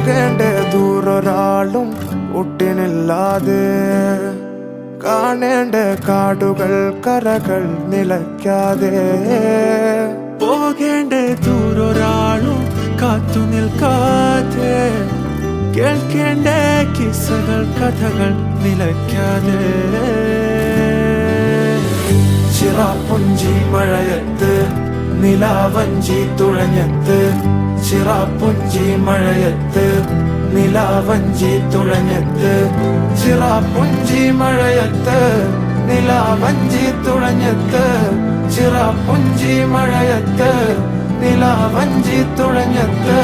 പോകേണ്ട ദൂരൊരാളും ഒട്ടിനില്ലാതെ കാണേണ്ട കാടുകൾ കരകൾ നിലയ്ക്കാതെ പോകേണ്ട ദൂരൊരാളും കാത്തു നിൽക്കാതെ കേൾക്കേണ്ട കിസ്സകൾ കഥകൾ നിലയ്ക്കാതെ ചിറാപ്പുഞ്ചി മഴയത്ത് നിലാവഞ്ചി തുഴഞ്ഞത്ത് ചിറാപ്പുഞ്ചി മഴയത്ത് നിലാവഞ്ചി തുഴഞ്ഞത്ത് ചിറാപ്പുഞ്ചി മഴയത്ത് നിലാവഞ്ചി തുഴഞ്ഞത്ത് ചിറാപ്പുഞ്ചി മഴയത്ത് നിലാവഞ്ചി തുഴഞ്ഞത്ത്